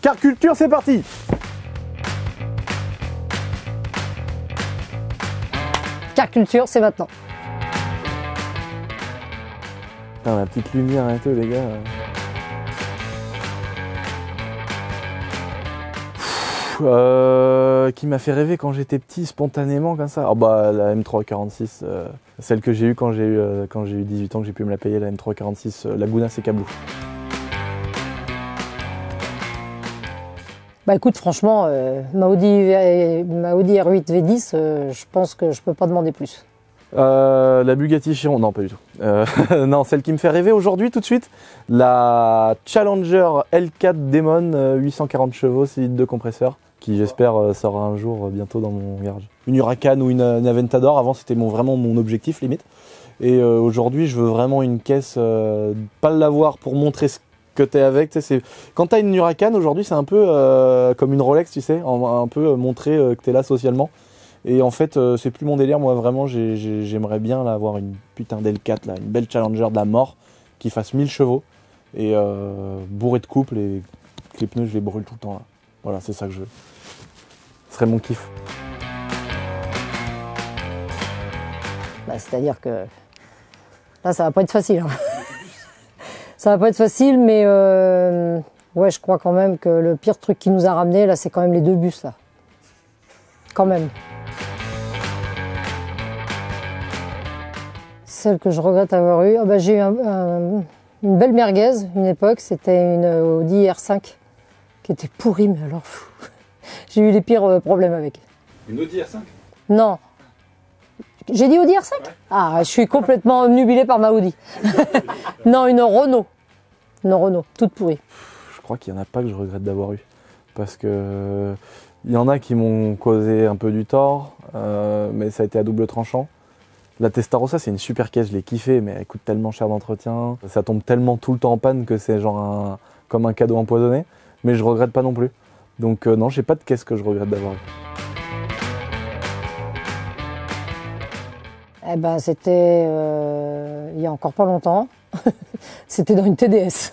Car culture, c'est parti. Car culture, c'est maintenant. Putain, la petite lumière et tout, les gars. Qui m'a fait rêver quand j'étais petit, spontanément, comme ça. Oh bah, la M346, celle que j'ai eue quand j'ai eu 18 ans, que j'ai pu me la payer, la M346 Laguna Seca Blue. Bah écoute, franchement, ma Audi R8 V10, je pense que je peux pas demander plus. La Bugatti Chiron, non pas du tout. Non, celle qui me fait rêver aujourd'hui tout de suite, la Challenger L4 Demon 840 chevaux, 6 litres de compresseur, qui j'espère sera un jour bientôt dans mon garage. Une Huracan ou une Aventador, avant c'était vraiment mon objectif limite. Et aujourd'hui je veux vraiment une caisse, pas l'avoir pour montrer ce que t'es avec. Quand t'as une Huracan aujourd'hui c'est un peu comme une Rolex, tu sais, un peu montrer que t'es là socialement. Et en fait, c'est plus mon délire. Moi, vraiment, j'aimerais bien là, avoir une putain d'L4, là, une belle Challenger de la mort qui fasse 1000 chevaux et bourré de couple et que les pneus, je les brûle tout le temps. Là. Voilà, c'est ça que je veux. Ce serait mon kiff. Bah, c'est-à-dire que là, ça va pas être facile. Hein. Ça va pas être facile, mais ouais, je crois quand même que le pire truc qui nous a ramené là, c'est quand même les deux bus là. Quand même. Celle que je regrette avoir eue, bah, j'ai eu une belle merguez, une époque, c'était une Audi R5 qui était pourrie, mais alors fou. J'ai eu les pires problèmes avec. Une Audi R5? Non. J'ai dit Audi R5? Ouais. Ah, je suis complètement obnubilée par ma Audi. Non, une Renault. Une Renault, toute pourrie. Je crois qu'il n'y en a pas que je regrette d'avoir eu. Parce que il y en a qui m'ont causé un peu du tort, mais ça a été à double tranchant. La Testarossa, c'est une super caisse, je l'ai kiffé, mais elle coûte tellement cher d'entretien. Ça tombe tellement tout le temps en panne que c'est genre comme un cadeau empoisonné. Mais je regrette pas non plus. Donc non, j'ai pas de caisse que je regrette d'avoir eu. Eh ben, c'était il y a encore pas longtemps. C'était dans une TDS.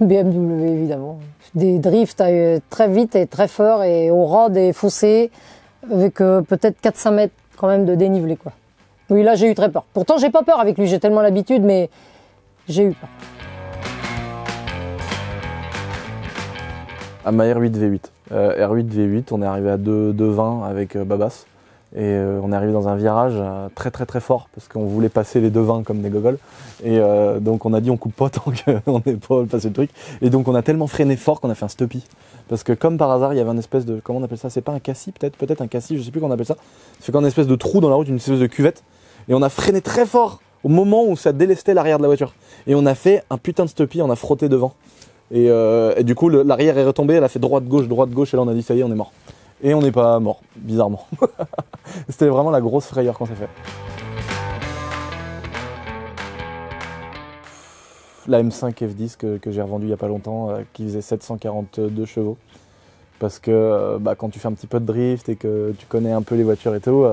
BMW, évidemment. Des drifts très vite et très fort et au ras des fossés avec peut-être 4-5 mètres quand même de dénivelé, quoi. Oui, là, j'ai eu très peur. Pourtant, j'ai pas peur avec lui, j'ai tellement l'habitude, mais j'ai eu peur. À ma R8 V8. R8 V8, on est arrivé à 2,20 avec Babas. Et on est arrivé dans un virage très très très fort parce qu'on voulait passer les 2,20 comme des gogoles. Et donc on a dit on coupe pas tant qu'on n'est pas passé le truc. Et donc on a tellement freiné fort qu'on a fait un stoppie. Parce que comme par hasard, il y avait un espèce de... Comment on appelle ça? C'est pas un cassis peut-être un cassis, je sais plus comment on appelle ça. C'est quand un espèce de trou dans la route, une espèce de cuvette. Et on a freiné très fort au moment où ça délestait l'arrière de la voiture. Et on a fait un putain de stoppie, on a frotté devant. Et du coup l'arrière est retombé, elle a fait droite-gauche, et là on a dit ça y est, on est mort. Et on n'est pas mort, bizarrement. C'était vraiment la grosse frayeur qu'on s'est fait. La M5 F10 que j'ai revendue il n'y a pas longtemps, qui faisait 742 chevaux. Parce que quand tu fais un petit peu de drift et que tu connais un peu les voitures et tout,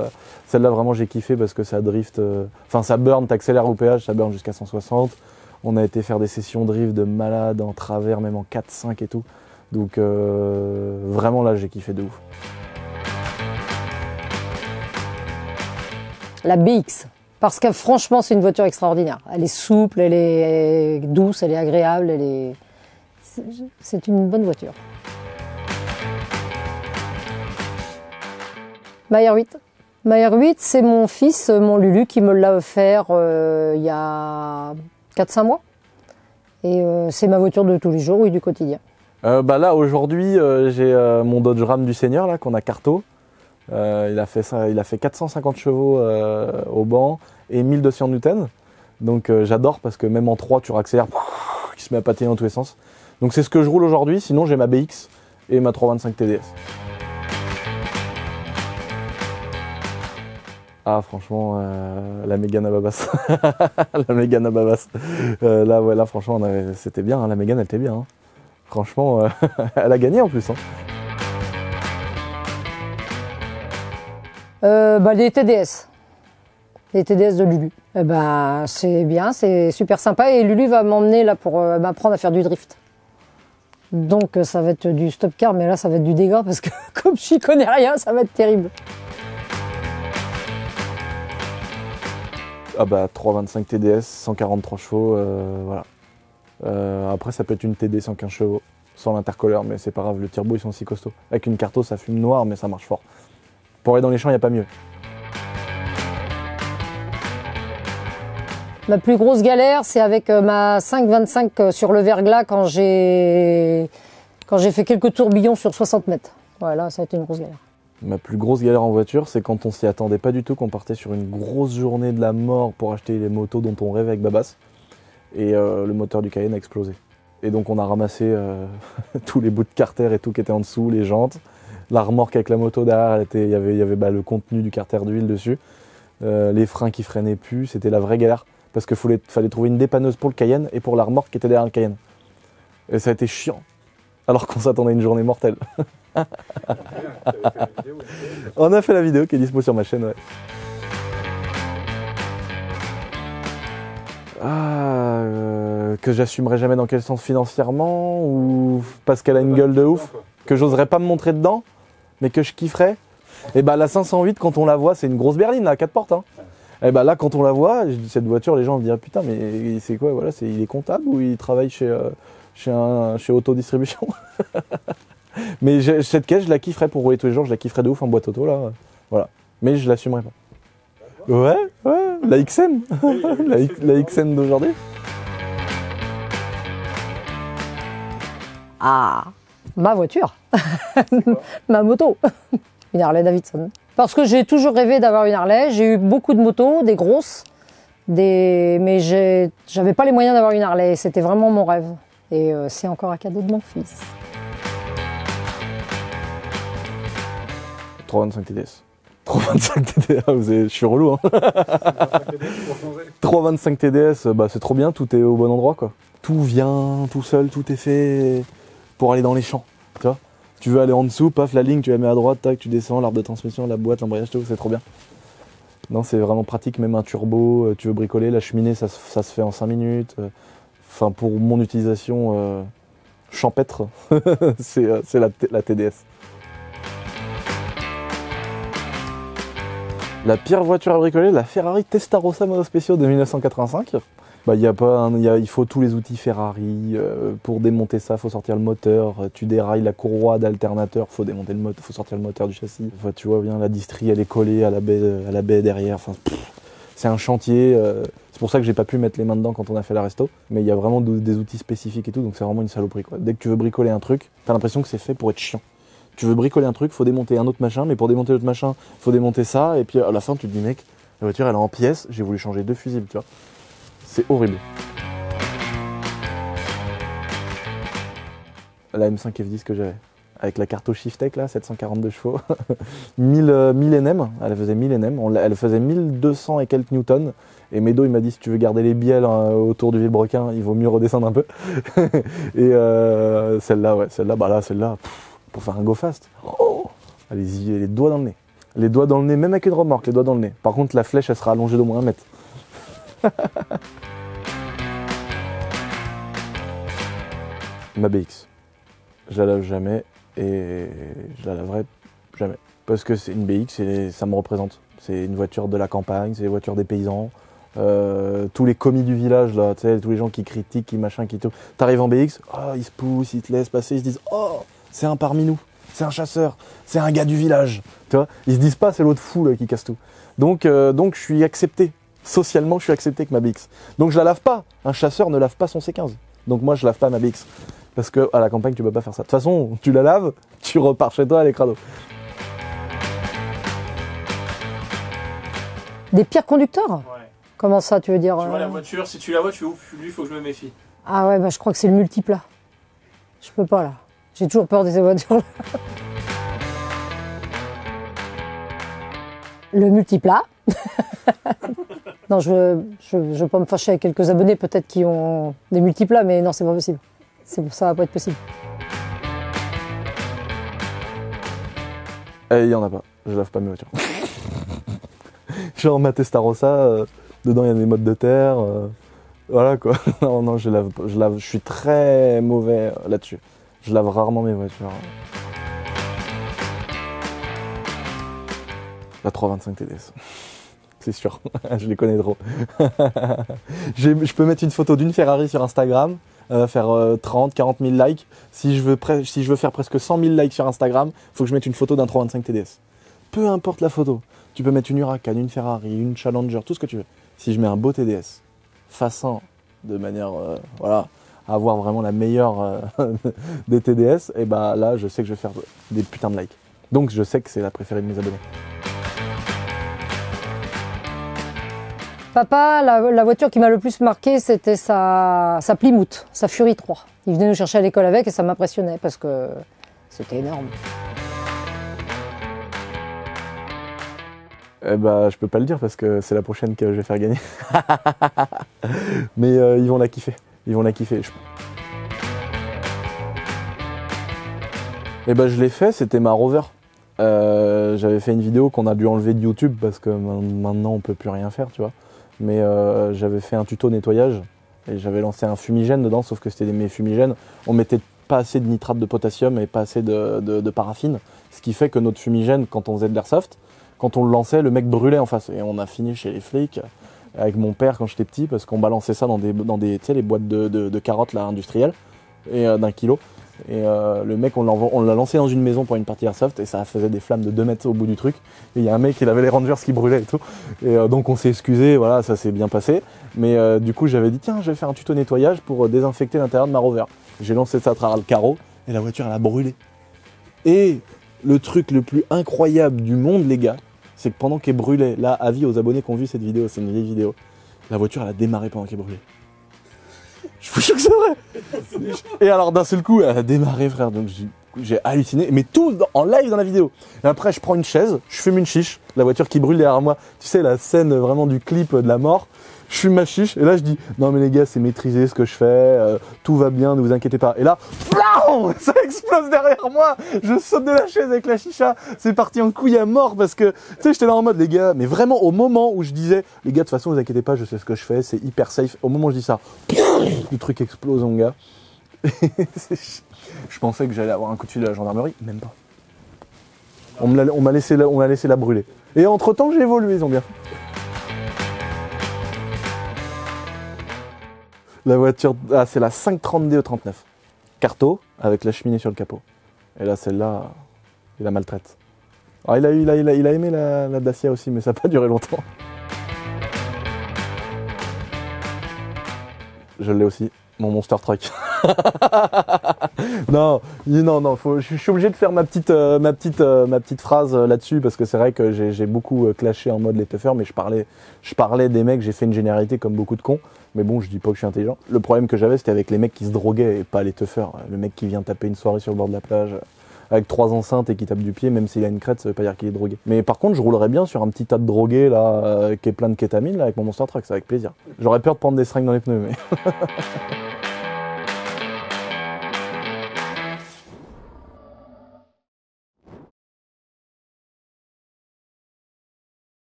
celle-là vraiment j'ai kiffé parce que ça drift, ça burn, t'accélères au péage, ça burn jusqu'à 160. On a été faire des sessions drift de malade en travers, même en 4-5 et tout. Donc vraiment là j'ai kiffé de ouf. La BX, parce que franchement c'est une voiture extraordinaire. Elle est souple, elle est douce, elle est agréable, c'est une bonne voiture. Ma R8. Ma R8, c'est mon fils, mon Lulu, qui me l'a offert il y a 4-5 mois. Et c'est ma voiture de tous les jours, oui, du quotidien. Là aujourd'hui j'ai mon Dodge Ram du Seigneur là qu'on a carto. Il a fait 450 chevaux au banc et 1200 Newton. Donc j'adore parce que même en 3 tu réaccélères, il se met à patiner dans tous les sens. Donc c'est ce que je roule aujourd'hui, sinon j'ai ma BX et ma 325 TDS. Ah franchement la Mégane à Babas. La Mégane à Babas. Là franchement c'était bien, hein, la Mégane elle était bien. Hein. Franchement, elle a gagné en plus. Hein. Les TDS. Les TDS de Lulu. C'est bien, c'est super sympa. Et Lulu va m'emmener là pour m'apprendre à faire du drift. Donc ça va être du stop car, mais là ça va être du dégât parce que comme j'y connais rien, ça va être terrible. Ah bah 325 TDS, 143 chevaux, voilà. Après ça peut être une TD 115 chevaux, sans l'intercoleur, mais c'est pas grave, le turbo ils sont aussi costauds. Avec une carto ça fume noir, mais ça marche fort. Pour aller dans les champs, il n'y a pas mieux. Ma plus grosse galère, c'est avec ma 525 sur le verglas quand j'ai fait quelques tourbillons sur 60 mètres. Voilà, ça a été une grosse galère. Ma plus grosse galère en voiture, c'est quand on s'y attendait pas du tout, qu'on partait sur une grosse journée de la mort pour acheter les motos dont on rêvait avec Babas. Et le moteur du Cayenne a explosé. Et donc on a ramassé tous les bouts de carter et tout qui était en dessous, les jantes. La remorque avec la moto derrière, il y avait le contenu du carter d'huile dessus. Les freins qui freinaient plus, c'était la vraie galère. Parce qu'il fallait trouver une dépanneuse pour le Cayenne et pour la remorque qui était derrière le Cayenne. Et ça a été chiant. Alors qu'on s'attendait à une journée mortelle. On a fait la vidéo qui est dispo sur ma chaîne, ouais. Que j'assumerai jamais dans quel sens financièrement, ou parce qu'elle a une gueule de ouf, que j'oserais pas me montrer dedans, mais que je kifferais. Et bah la 508, quand on la voit, c'est une grosse berline là, à 4 portes. Hein. Et bah là, quand on la voit, cette voiture, les gens me diraient putain, mais c'est quoi, voilà, il est comptable ou il travaille chez Autodistribution. Mais cette caisse, je la kifferais pour rouler tous les jours, je la kifferais de ouf en boîte auto là, voilà. Mais je l'assumerai pas. Ouais, la XM, la XM d'aujourd'hui. Ah, ma voiture, ma moto, une Harley Davidson. Parce que j'ai toujours rêvé d'avoir une Harley, j'ai eu beaucoup de motos, des grosses, mais j'avais pas les moyens d'avoir une Harley, c'était vraiment mon rêve. Et c'est encore un cadeau de mon fils. 325 TDS. 325 TDS, je suis relou hein. 325 TDS, bah c'est trop bien, tout est au bon endroit quoi. Tout vient tout seul, tout est fait pour aller dans les champs, tu vois. Tu veux aller en dessous, paf, la ligne, tu la mets à droite, tac, tu descends, l'arbre de transmission, la boîte, l'embrayage, tout, c'est trop bien. Non, c'est vraiment pratique, même un turbo, tu veux bricoler, la cheminée, ça se fait en 5 minutes. Enfin, pour mon utilisation champêtre, c'est la TDS. La pire voiture à bricoler, la Ferrari Testarossa Monospecchio de 1985. Bah, il faut tous les outils Ferrari. Pour démonter ça, il faut sortir le moteur. Tu dérailles la courroie d'alternateur, faut démonter le moteur, faut sortir le moteur du châssis. Enfin, tu vois bien, la distrie, elle est collée à la baie derrière. Enfin, c'est un chantier. C'est pour ça que j'ai pas pu mettre les mains dedans quand on a fait la resto. Mais il y a vraiment des outils spécifiques et tout, donc c'est vraiment une saloperie quoi. Dès que tu veux bricoler un truc, t'as l'impression que c'est fait pour être chiant. Tu veux bricoler un truc, faut démonter un autre machin, mais pour démonter l'autre machin, faut démonter ça, et puis à la fin tu te dis mec, la voiture elle est en pièces, j'ai voulu changer 2 fusibles, tu vois. C'est horrible. La M5 F10 que j'avais, avec la carto Shiftec là, 742 chevaux, 1000 NM, elle faisait 1000 NM, elle faisait 1200 et quelques newtons, et Medo il m'a dit si tu veux garder les bielles autour du vilebrequin, il vaut mieux redescendre un peu. Et celle-là, pour faire un go fast, allez-y, les doigts dans le nez. Les doigts dans le nez, même avec une remorque, les doigts dans le nez. Par contre, la flèche, elle sera allongée d'au moins 1 mètre. Ma BX, je la lave jamais et je la laverai jamais. Parce que c'est une BX et ça me représente. C'est une voiture de la campagne, c'est une voiture des paysans. Tous les commis du village, là, tu sais, tous les gens qui critiquent, qui machin, qui tout. T'arrives en BX, ils se poussent, ils te laissent passer, ils se disent oh, c'est un parmi nous, c'est un chasseur, c'est un gars du village. Tu vois, ils se disent pas c'est l'autre fou là, qui casse tout. Donc je suis accepté. Socialement, je suis accepté avec ma BX. Donc je la lave pas. Un chasseur ne lave pas son C15. Donc moi, je lave pas ma BX. Parce que à la campagne, tu peux pas faire ça. De toute façon, tu la laves, tu repars chez toi, elle est crado. Des pires conducteurs ? Ouais. Comment ça, tu veux dire Tu vois la voiture, si tu la vois, tu fais ouf, lui, il faut que je me méfie. Ah ouais, bah je crois que c'est le multiplat. Je peux pas là. J'ai toujours peur de ces voitures-là. Le multiplat. Non, je veux pas me fâcher avec quelques abonnés peut-être qui ont des multiplats, mais non, c'est pas possible. Ça va pas être possible. Il y en a pas. Je lave pas mes voitures. Genre ma Testarossa, dedans il y a des mottes de terre. Voilà quoi. Non, je lave. Je suis très mauvais là-dessus. Je lave rarement mes voitures. La 325 TDS. C'est sûr, je les connais trop. Je peux mettre une photo d'une Ferrari sur Instagram, faire 30, 40 000 likes. Si je veux faire presque 100 000 likes sur Instagram, il faut que je mette une photo d'un 325 TDS. Peu importe la photo. Tu peux mettre une Huracan, une Ferrari, une Challenger, tout ce que tu veux. Si je mets un beau TDS, façon de manière, voilà, à avoir vraiment la meilleure des TDS, et bah là, je sais que je vais faire des putains de likes. Donc je sais que c'est la préférée de mes abonnés. Papa, la voiture qui m'a le plus marqué, c'était sa Plymouth, sa Fury 3. Il venait nous chercher à l'école avec et ça m'impressionnait parce que c'était énorme. Eh bah, je peux pas le dire parce que c'est la prochaine que je vais faire gagner. Mais ils vont la kiffer. Ils vont la kiffer. Eh bah, je l'ai fait, c'était ma Rover. J'avais fait une vidéo qu'on a dû enlever de YouTube parce que maintenant on peut plus rien faire, tu vois. Mais j'avais fait un tuto nettoyage et j'avais lancé un fumigène dedans, sauf que c'était mes fumigènes. On mettait pas assez de nitrate de potassium et pas assez de paraffine. Ce qui fait que notre fumigène, quand on faisait de l'airsoft, quand on le lançait, le mec brûlait en face. Et on a fini chez les flics avec mon père quand j'étais petit parce qu'on balançait ça dans des tu sais, les boîtes de carottes là, industrielles et d'1 kilo. Et le mec, on l'a lancé dans une maison pour une partie airsoft et ça faisait des flammes de 2 mètres au bout du truc. Et il y a un mec, il avait les Rangers qui brûlaient et tout. Et donc on s'est excusé, voilà, ça s'est bien passé. Mais du coup, j'avais dit, tiens, je vais faire un tuto nettoyage pour désinfecter l'intérieur de ma Rover. J'ai lancé ça à travers le carreau et la voiture, elle a brûlé. Et le truc le plus incroyable du monde, les gars, c'est que pendant qu'elle brûlait, là, avis aux abonnés qui ont vu cette vidéo, c'est une vieille vidéo, la voiture, elle a démarré pendant qu'elle brûlait. Je vous jure que c'est vrai. Et alors d'un seul coup, elle a démarré, frère. Donc j'ai halluciné, mais tout en live dans la vidéo. Et après, je prends une chaise, je fume une chiche, la voiture qui brûle derrière moi. Tu sais, la scène vraiment du clip de la mort. Je fume ma chiche et là je dis non mais les gars, c'est maîtrisé ce que je fais, tout va bien, ne vous inquiétez pas. Et là, ça explose derrière moi. Je saute de la chaise avec la chicha. C'est parti en couille à mort parce que tu sais, j'étais là en mode les gars, mais vraiment au moment où je disais les gars, de toute façon, vous inquiétez pas, je sais ce que je fais, c'est hyper safe. Au moment où je dis ça, le truc explose, mon gars. Je pensais que j'allais avoir un coup de fil de la gendarmerie, même pas. On m'a laissé la brûler. Et entre temps, j'ai évolué, ils ont bien fait. La voiture, c'est la 530D E39. Carto, avec la cheminée sur le capot. Et là, celle-là, il la maltraite. Alors, il a aimé la Dacia aussi, mais ça n'a pas duré longtemps. Je l'ai aussi, mon Monster Truck. non, je suis obligé de faire ma petite phrase là-dessus parce que c'est vrai que j'ai beaucoup clashé en mode les teufeurs, mais je parlais des mecs, j'ai fait une généralité comme beaucoup de cons, mais bon, je dis pas que je suis intelligent. Le problème que j'avais, c'était avec les mecs qui se droguaient et pas les teufeurs. Le mec qui vient taper une soirée sur le bord de la plage avec 3 enceintes et qui tape du pied, même s'il a une crête, ça veut pas dire qu'il est drogué. Mais par contre, je roulerais bien sur un petit tas de drogués là, qui est plein de kétamine là, avec mon Monster Truck, c'est avec plaisir. J'aurais peur de prendre des seringues dans les pneus, mais